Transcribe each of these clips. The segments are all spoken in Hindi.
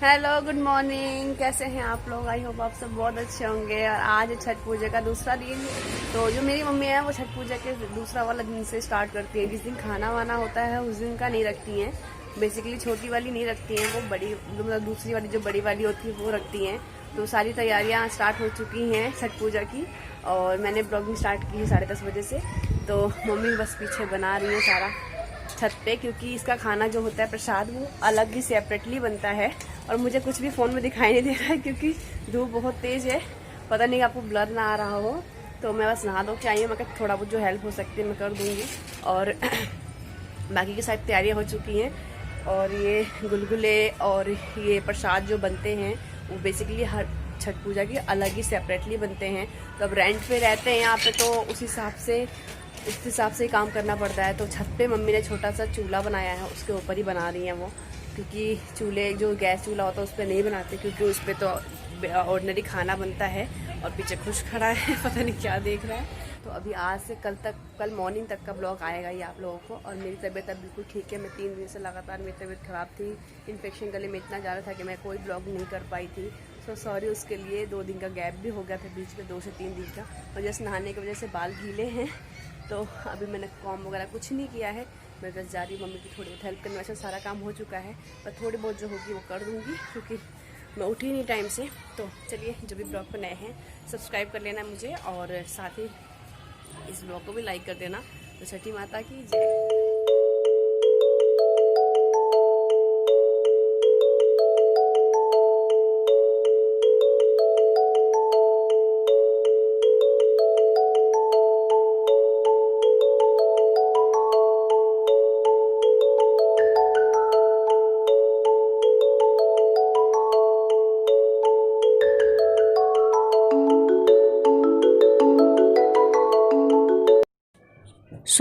Hello, good morning. कैसे हैं आप लोग? आई होप आप सब बहुत अच्छे होंगे। और आज छठ पूजा का दूसरा दिन। तो जो मेरी मम्मी है वो छठ पूजा के दूसरा वाला दिन से स्टार्ट करती है। जिस दिन खाना वाना होता है उस दिन का नहीं रखती हैं। बेसिकली छोटी वाली नहीं रखती हैं, वो बड़ी मतलब दूसरी वाली जो बड़ी वाली होती है वो रखती हैं। तो सारी तैयारियां स्टार्ट हो चुकी हैं छठ पूजा की। और मैंने ब्लॉगिंग स्टार्ट की है 10:30 बजे से। तो मम्मी बस पीछे बना रही है सारा छत पे, क्योंकि इसका खाना जो होता है प्रसाद वो अलग ही सेपरेटली बनता है। और मुझे कुछ भी फ़ोन में दिखाई नहीं दे रहा है क्योंकि धूप बहुत तेज़ है। पता नहीं आपको ब्लर ना आ रहा हो। तो मैं बस नहा धो के आई हूँ। मैं थोड़ा बहुत जो हेल्प हो सकती है मैं कर दूँगी। और बाकी की सारी तैयारियाँ हो चुकी हैं। और ये गुलगुले और ये प्रसाद जो बनते हैं वो बेसिकली हर छठ पूजा की अलग ही सेपरेटली बनते हैं। तो अब रेंट पे रहते हैं यहाँ पे, तो उस हिसाब से ही काम करना पड़ता है। तो छत पे मम्मी ने छोटा सा चूल्हा बनाया है, उसके ऊपर ही बना रही हैं वो। क्योंकि चूल्हे जो गैस चूल्हा होता है उस पर नहीं बनाते, क्योंकि उस पर तो ऑर्डिनरी खाना बनता है। और पीछे खुश खड़ा है पता नहीं क्या देख रहा है। तो अभी आज से कल मॉर्निंग तक का ब्लॉग आएगा ही आप लोगों को। और मेरी तबीयत अब बिल्कुल ठीक है। मैं 3 दिन से लगातार मेरी तबीयत ख़राब थी। इन्फेक्शन गले में इतना ज़्यादा था कि मैं कोई ब्लॉग नहीं कर पाई थी। सो सॉरी उसके लिए। 2 दिन का गैप भी हो गया था बीच में, 2 से 3 दिन का। और जैसे नहाने की वजह से बाल गीले हैं। तो अभी मैंने कॉम वगैरह कुछ नहीं किया है। मैं बस जा रही हूँ मम्मी की थोड़ी बहुत हेल्प करने। वैसे सारा काम हो चुका है, पर थोड़ी बहुत जो होगी वो कर दूँगी, क्योंकि मैं उठी नहीं टाइम से। तो चलिए, जो भी ब्लॉग पर नए हैं सब्सक्राइब कर लेना मुझे, और साथ ही इस ब्लॉग को भी लाइक कर देना। तो छठी माता की जय।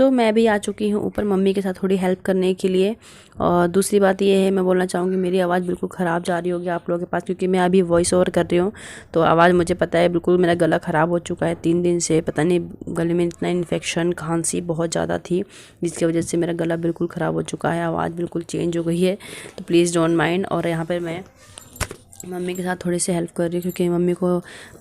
मैं भी आ चुकी हूँ ऊपर मम्मी के साथ थोड़ी हेल्प करने के लिए। और दूसरी बात ये है, मैं बोलना चाहूँगी मेरी आवाज़ बिल्कुल ख़राब जा रही होगी आप लोगों के पास, क्योंकि मैं अभी वॉइस ओवर कर रही हूँ। तो आवाज़ मुझे पता है, बिल्कुल मेरा गला ख़राब हो चुका है 3 दिन से। पता नहीं गले में इतना इन्फेक्शन खांसी बहुत ज़्यादा थी, जिसकी वजह से मेरा गला बिल्कुल ख़राब हो चुका है। आवाज़ बिल्कुल चेंज हो गई है, तो प्लीज़ डोंट माइंड। और यहाँ पर मैं मम्मी के साथ थोड़ी सी हेल्प कर रही हूँ, क्योंकि मम्मी को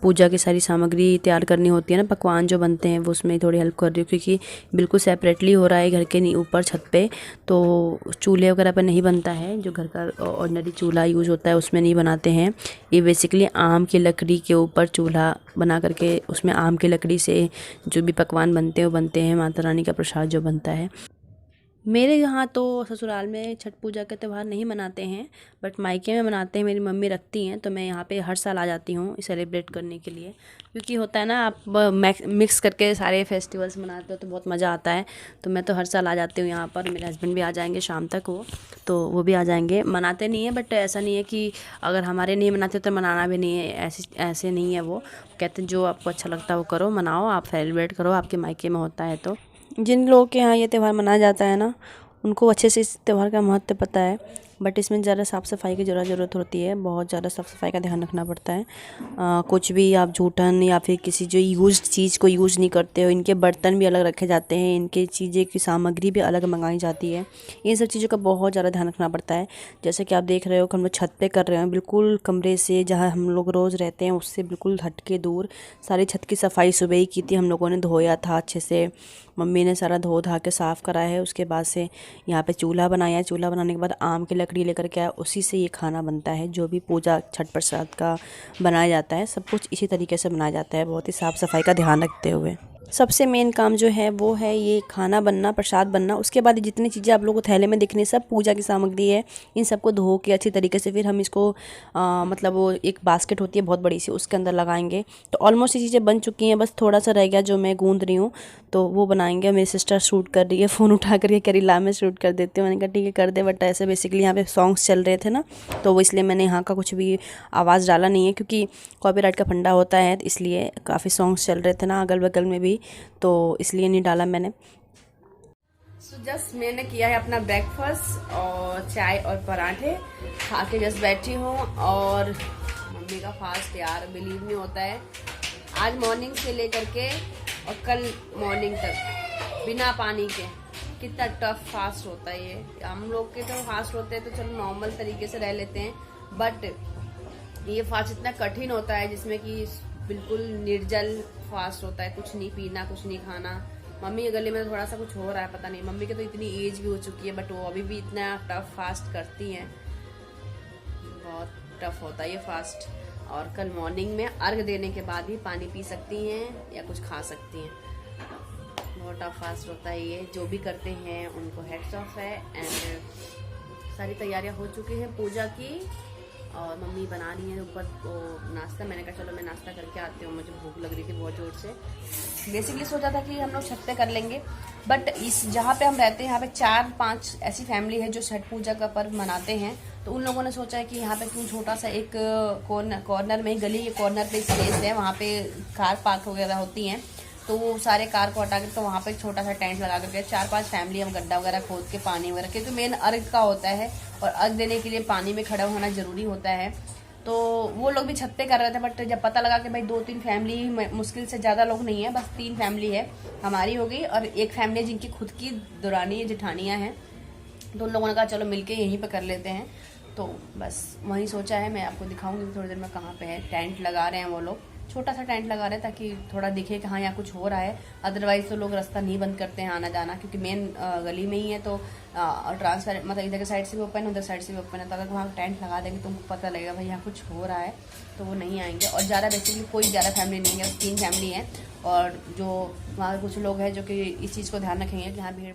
पूजा की सारी सामग्री तैयार करनी होती है ना, पकवान जो बनते हैं वो उसमें थोड़ी हेल्प कर रही हूँ। क्योंकि बिल्कुल सेपरेटली हो रहा है घर के ऊपर छत पे, तो चूल्हे वगैरह पर नहीं बनता है। जो घर का ऑर्डिनरी चूल्हा यूज़ होता है उसमें नहीं बनाते हैं। ये बेसिकली आम की लकड़ी के ऊपर चूल्हा बना करके उसमें आम की लकड़ी से जो भी पकवान बनते हैं वो बनते हैं। माता रानी का प्रसाद जो बनता है। मेरे यहाँ तो ससुराल में छठ पूजा का त्यौहार नहीं मनाते हैं, बट मायके में मनाते हैं। मेरी मम्मी रखती हैं, तो मैं यहाँ पे हर साल आ जाती हूँ सेलिब्रेट करने के लिए। क्योंकि होता है ना, आप मिक्स करके सारे फेस्टिवल्स मनाते हो तो बहुत मज़ा आता है। तो मैं तो हर साल आ जाती हूँ यहाँ पर। मेरे हस्बैंड भी आ जाएंगे शाम तक, वो भी आ जाएंगे। मनाते नहीं है, बट ऐसा नहीं है कि अगर हमारे नहीं मनाते तो मनाना भी नहीं है, ऐसे नहीं है। वो कहते हैं जो आपको अच्छा लगता है वो करो, मनाओ, आप सेलिब्रेट करो, आपके मायके में होता है। तो जिन लोगों के यहाँ ये त्यौहार मनाया जाता है ना, उनको अच्छे से इस त्यौहार का महत्व पता है। बट इसमें ज़्यादा साफ़ सफाई की ज़रूरत होती है। बहुत ज़्यादा साफ़ सफाई का ध्यान रखना पड़ता है। कुछ भी आप जूठन या फिर किसी जो यूज़ चीज़ को यूज़ नहीं करते हो, इनके बर्तन भी अलग रखे जाते हैं, इनके चीज़ें की सामग्री भी अलग मंगाई जाती है। इन सब चीज़ों का बहुत ज़्यादा ध्यान रखना पड़ता है। जैसे कि आप देख रहे हो कि हम लोग छत पे कर रहे हैं, बिल्कुल कमरे से जहाँ हम लोग रोज़ रहते हैं उससे बिल्कुल हट के दूर। सारी छत की सफाई सुबह ही की थी हम लोगों ने, धोया था अच्छे से। मम्मी ने सारा धो धा के साफ़ करा है। उसके बाद से यहाँ पे चूल्हा बनाया। चूल्हा बनाने के बाद आम की लकड़ी लेकर के आया, उसी से ये खाना बनता है। जो भी पूजा छठ प्रसाद का बनाया जाता है, सब कुछ इसी तरीके से बनाया जाता है, बहुत ही साफ़ सफाई का ध्यान रखते हुए। सबसे मेन काम जो है वो है ये खाना बनना, प्रसाद बनना। उसके बाद जितनी चीज़ें आप लोगों को थैले में दिखनी, सब पूजा की सामग्री है। इन सबको धो के अच्छी तरीके से फिर हम इसको मतलब वो एक बास्केट होती है बहुत बड़ी सी, उसके अंदर लगाएंगे। तो ऑलमोस्ट ये चीज़ें बन चुकी हैं, बस थोड़ा सा रह गया जो मैं गूंद रही हूँ, तो वो बनाएंगे। मेरी सिस्टर शूट कर रही है, फ़ोन उठा करके कह रही ला मैं शूट कर देती हूँ। मैंने कहा ठीक है कर दे। बट ऐसे बेसिकली यहाँ पे सॉन्ग्स चल रहे थे ना, तो वो इसलिए मैंने यहाँ का कुछ भी आवाज़ डाला नहीं है, क्योंकि कॉपीराइट का फंडा होता है। इसलिए काफ़ी सॉन्ग्स चल रहे थे ना अगल बगल में भी, तो इसलिए नहीं डाला मैंने। सो जस्ट मैंने किया है अपना ब्रेकफास्ट और चाय और पराठे खा के जस्ट बैठी हूँ। और मम्मी का फास्ट यार बिलीव नहीं होता है। आज मॉर्निंग से लेकर के और कल मॉर्निंग तक बिना पानी के कितना टफ फास्ट होता है ये। हम लोग के तो फास्ट होते हैं तो चलो नॉर्मल तरीके से रह लेते हैं, बट ये फास्ट इतना कठिन होता है जिसमें कि बिल्कुल निर्जल फास्ट होता है, कुछ नहीं पीना, कुछ नहीं खाना। मम्मी के गले में थोड़ा सा कुछ हो रहा है, पता नहीं। मम्मी के तो इतनी एज भी हो चुकी है बट वो अभी भी इतना टफ फास्ट करती हैं। बहुत टफ होता है ये फास्ट। और कल मॉर्निंग में अर्घ देने के बाद ही पानी पी सकती हैं या कुछ खा सकती हैं। बहुत टफ फास्ट होता है ये। जो भी करते हैं उनको हेड्स ऑफ है। एंड सारी तैयारियां हो चुकी हैं पूजा की और मम्मी बना रही है ऊपर वो नाश्ता। मैंने कहा चलो मैं नाश्ता करके आती हूँ, मुझे भूख लग रही थी बहुत ज़ोर से। बेसिकली सोचा था कि हम लोग छत पे कर लेंगे, बट इस जहाँ पे हम रहते हैं यहाँ पे 4-5 ऐसी फैमिली है जो छठ पूजा का पर्व मनाते हैं। तो उन लोगों ने सोचा है कि यहाँ पे क्यों छोटा सा एक कॉर्नर में, गली के कॉर्नर पे स्पेस है, वहाँ पे कार पार्क वगैरह होती हैं, तो वो सारे कार को हटा कर तो वहाँ पे एक छोटा सा टेंट लगा करके 4-5 फैमिली हम गड्ढा वगैरह खोद के पानी वगैरह, क्योंकि मेन अर्घ का होता है और अर्घ देने के लिए पानी में खड़ा होना जरूरी होता है। तो वो लोग भी छत पे कर रहे थे, बट जब पता लगा कि भाई 2-3 फैमिली, मुश्किल से ज़्यादा लोग नहीं है, बस 3 फैमिली है, हमारी हो गई और एक फैमिली जिनकी खुद की दुरानी जेठानियाँ हैं, तो उन लोगों ने कहा चलो मिलके यहीं पे कर लेते हैं। तो बस वहीं सोचा है, मैं आपको दिखाऊंगी थोड़ी देर में कहाँ पे है। टेंट लगा रहे हैं वो लोग, छोटा सा टेंट लगा रहे हैं ताकि थोड़ा दिखे कि हाँ यहाँ कुछ हो रहा है। अदरवाइज तो लोग रास्ता नहीं बंद करते हैं आना जाना, क्योंकि मेन गली में ही है, तो ट्रांसफर मतलब इधर के साइड से भी ओपन है, उधर साइड से भी ओपन है। तो अगर वहाँ टेंट लगा देंगे तो उनको पता लगेगा भाई यहाँ कुछ हो रहा है, तो वो नहीं आएंगे। और ज़्यादा बेसिकली कोई ज़्यादा फैमिली नहीं है, 3 फैमिली है। और जो वहाँ कुछ लोग हैं जो कि इस चीज़ को ध्यान रखेंगे कि यहाँ भीड़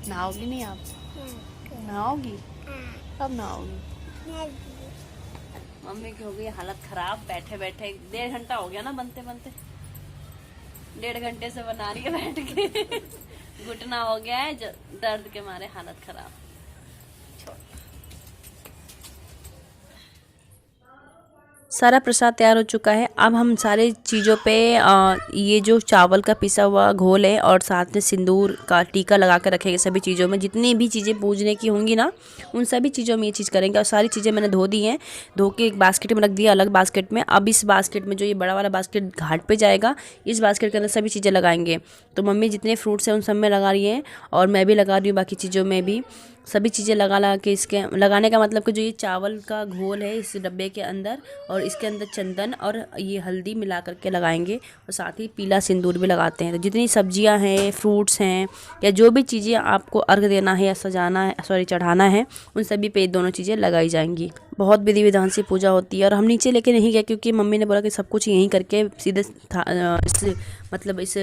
नहाओगी नहीं आप? नहाओगी? कब नहाओगी? मम्मी की हो गई हालत खराब बैठे बैठे। 1.5 घंटा हो गया ना बनते बनते, 1.5 घंटे से बना रही है बैठ के। घुटना हो गया है दर्द के मारे, हालत खराब। सारा प्रसाद तैयार हो चुका है। अब हम सारे चीज़ों पे ये जो चावल का पिसा हुआ घोल है और साथ में सिंदूर का टीका लगा कर रखेंगे। सभी चीज़ों में जितनी भी चीज़ें पूजने की होंगी ना, उन सभी चीज़ों में ये चीज़ करेंगे। और सारी चीज़ें मैंने धो दी हैं, धो के एक बास्केट में रख दिया, अलग बास्केट में। अब इस बास्केट में जो ये बड़ा वाला बास्केट घाट पे जाएगा, इस बास्केट के अंदर सभी चीज़ें लगाएंगे। तो मम्मी जितने फ्रूट्स हैं उन सब में लगा रही हैं और मैं भी लगा रही हूँ बाकी चीज़ों में भी। सभी चीज़ें लगा के इसके लगाने का मतलब कि जो ये चावल का घोल है इस डब्बे के अंदर, और इसके अंदर चंदन और ये हल्दी मिला करके लगाएंगे। और साथ ही पीला सिंदूर भी लगाते हैं। तो जितनी सब्जियां हैं, फ्रूट्स हैं, या जो भी चीज़ें आपको अर्घ देना है या सजाना है, सॉरी चढ़ाना है, उन सभी पे दोनों चीज़ें लगाई जाएंगी। बहुत विधि विधान से पूजा होती है। और हम नीचे लेके नहीं गए क्योंकि मम्मी ने बोला कि सब कुछ यहीं करके सीधे इस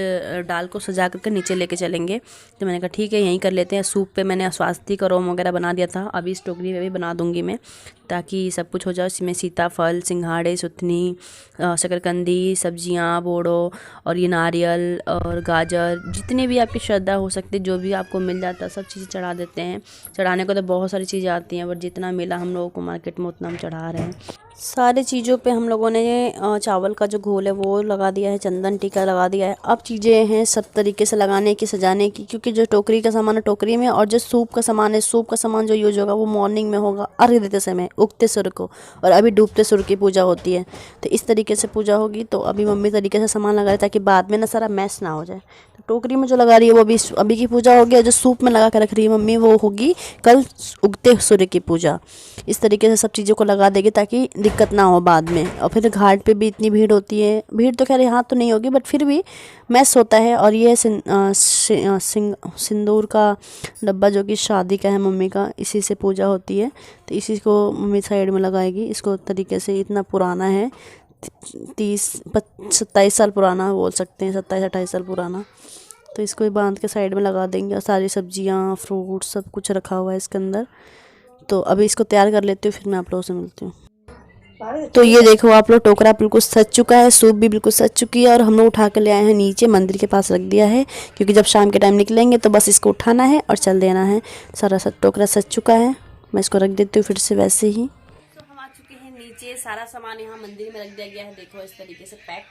डाल को सजा करके नीचे लेके चलेंगे। तो मैंने कहा ठीक है यहीं कर लेते हैं। सूप पे मैंने स्वास्तिक और ओम वगैरह बना दिया था, अभी इस टोकरी में भी बना दूंगी मैं, ताकि सब कुछ हो जाए। इसमें सीताफल, सिंघाड़े, सुथनी, शकरकंदी, सब्जियां, बोड़ो और ये नारियल और गाजर, जितनी भी आपकी श्रद्धा हो सकती है, जो भी आपको मिल जाता है सब चीज़ें चढ़ा देते हैं। चढ़ाने को तो बहुत सारी चीज़ें आती हैं, बट जितना मिला हम लोगों को मार्केट में उतना हम चढ़ा रहे हैं। सारी चीज़ों पे हम लोगों ने चावल का जो घोल है वो लगा दिया है, चंदन टीका लगा दिया है। अब चीज़ें हैं सब तरीके से लगाने की, सजाने की, क्योंकि जो टोकरी का सामान है टोकरी में, और जो सूप का सामान है, सूप का सामान जो यूज होगा वो मॉर्निंग में होगा, अर्घ देते समय, उगते सूर्य को। और अभी डूबते सूर्य की पूजा होती है, तो इस तरीके से पूजा होगी। तो अभी मम्मी तरीके से सामान लगा रही है ताकि बाद में ना सारा मैस ना हो जाए। तो टोकरी में जो लगा रही है वो अभी की पूजा होगी, और जो सूप में लगा कर रख रही है मम्मी वो होगी कल उगते सूर्य की पूजा। इस तरीके से सब चीज़ों को लगा देगी ताकि दिक्कत ना हो बाद में। और फिर घाट पे भी इतनी भीड़ होती है, भीड़ तो खैर यहाँ तो नहीं होगी बट फिर भी मैस होता है। और ये सिंदूर का डब्बा जो कि शादी का है मम्मी का, इसी से पूजा होती है। तो इसी को मम्मी साइड में लगाएगी। इसको तरीके से इतना पुराना है, 27 साल पुराना बोल सकते हैं, 27-28 साल पुराना। तो इसको बांध के साइड में लगा देंगे। और सारी सब्जियां, फ्रूट सब कुछ रखा हुआ है इसके अंदर। तो अभी इसको तैयार कर लेती हूँ, फिर मैं आप लोगों से मिलती हूँ। तो ये देखो आप लोग, टोकरा बिल्कुल सज चुका है, सूप भी बिल्कुल सज चुकी है, और हम लोग उठा के ले आए हैं नीचे मंदिर के पास रख दिया है, क्योंकि जब शाम के टाइम निकलेंगे तो बस इसको उठाना है और चल देना है। सारा टोकरा सज चुका है, मैं इसको रख देती हूँ फिर से वैसे ही। तो हम आ चुके हैं नीचे, सारा सामान यहाँ मंदिर में रख दिया गया है। देखो इस तरीके से पैक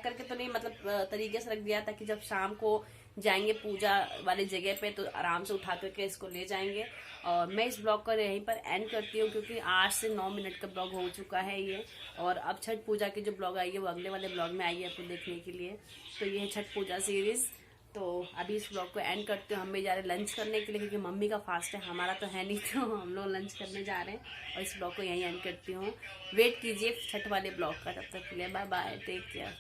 करके तो नहीं, मतलब तरीके से रख दिया ताकि जब शाम को जाएंगे पूजा वाली जगह पे, तो आराम से उठा करके इसको ले जाएंगे। और मैं इस ब्लॉग को यहीं पर एंड करती हूँ, क्योंकि 8 से 9 मिनट का ब्लॉग हो चुका है ये। और अब छठ पूजा की जो ब्लॉग आई है वो अगले वाले ब्लॉग में आई है आपको देखने के लिए। तो ये है छठ पूजा सीरीज। तो अभी इस ब्लॉग को एंड करते हो, हम भी जा रहे हैं लंच करने के लिए, क्योंकि मम्मी का फास्ट है, हमारा तो है नहीं, तो हम लोग लंच करने जा रहे हैं। और इस ब्लॉग को यहीं एंड करती हूँ। वेट कीजिए छठ वाले ब्लॉग का, तब तक के लिए बाय बाय, टेक केयर।